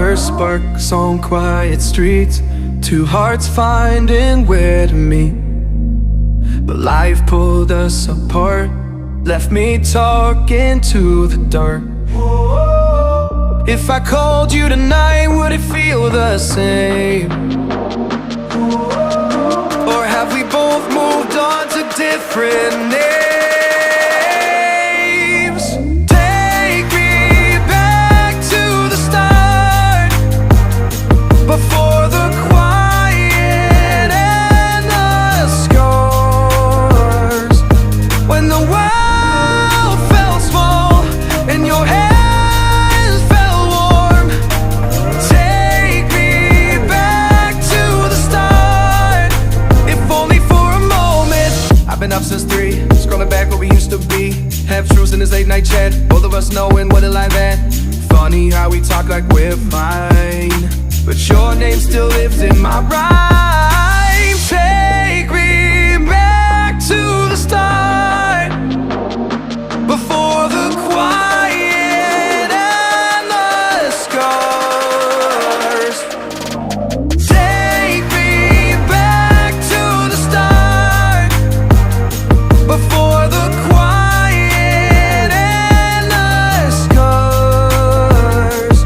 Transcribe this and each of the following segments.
first sparks on quiet streets, two hearts finding where to meet. But life pulled us apart, left me talking to the dark. If I called you tonight, would it feel the same? Or have we both moved on to different names? Take me back to the start, before the quiet and the scars, when the world felt small and your hands felt warm. Take me back to the start, if only for a moment. I've been up since 3, scrolling back where we used to be. Half truths in this late night chat, both of us knowing what a life at. Funny how we talk like we're fine, but your name still lives in my rhyme. Take me back to the start, before the quiet and the scars. Take me back to the start, before the quiet and the scars,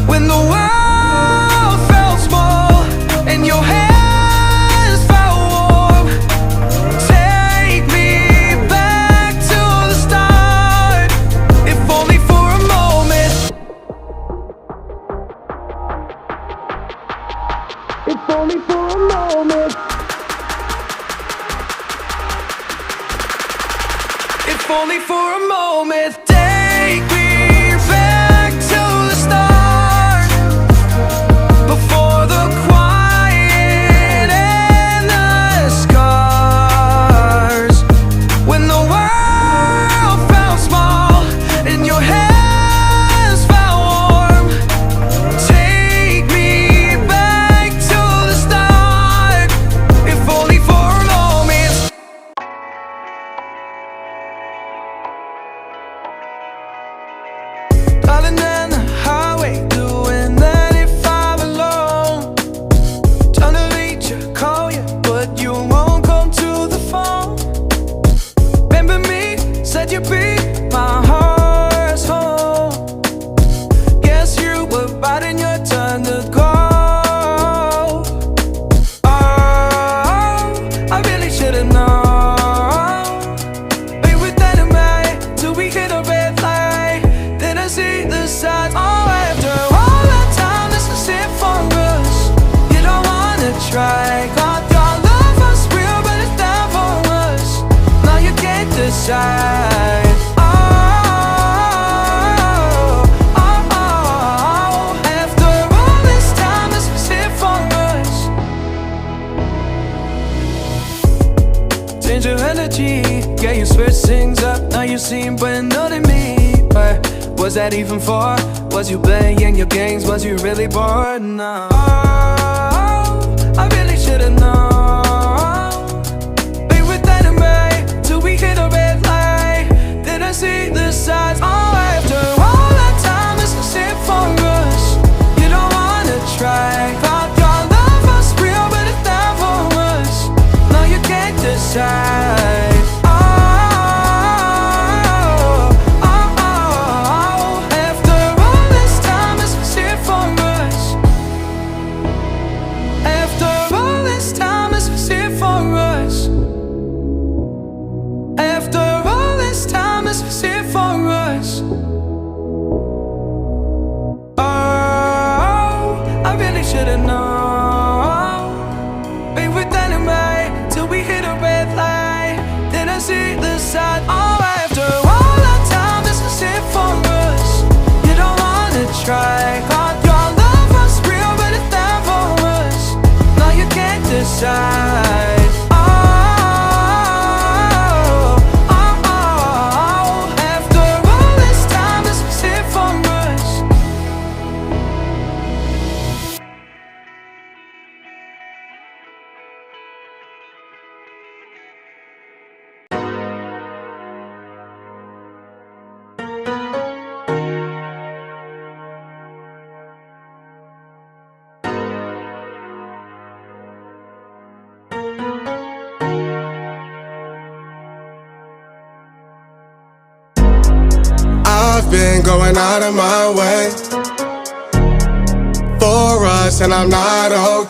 when the world felt small and your hands felt warm. Take me back to the start, if only for a moment. If only for a moment. If only for a moment. Take me back to the start, before the quiet and the scars, when the world felt small and your hands felt warm. Take me back to the start, if only for a moment. Darling, down the highway, doing that if I'm alone. Trying to reach you, call you, but you won't come to the phone. Remember me, said you'd be my heart's home. Guess you were biding your turn to go. Oh, I really should've known. Be with that in mind till we hit a red light. Then I see the signs. Oh, after all that time, this is it for us. You don't wanna try. Got your love was real, but it's down for us. Now you can't decide. Oh, oh, oh. After all this time, this is it for us. Change your energy, yeah, you switch things up. Now you seem brand new to me, but was that even for? Was you playing your games? Was you really bored? No. Oh, I really should've known. Be with that in mind till we hit a red light. Then I see the signs. Oh, after all that time, this is it for us. You don't wanna try. Thought your love was real, but it's not for us. Now you can't decide. Oh, oh, oh. After all this time, this is it for us. After all this time, this is it for us. After all this time, this is it for us. Oh, I really should've known. Be with that in mind till we hit a red light. Then I see the sign. Oh, after all that time, this is it for us. You don't wanna try. Thought your love was real, but it's not for us. Now you can't decide. Oh, oh, oh. After all this time, this is it for us. I've been going out of my way for us, and I'm not okay.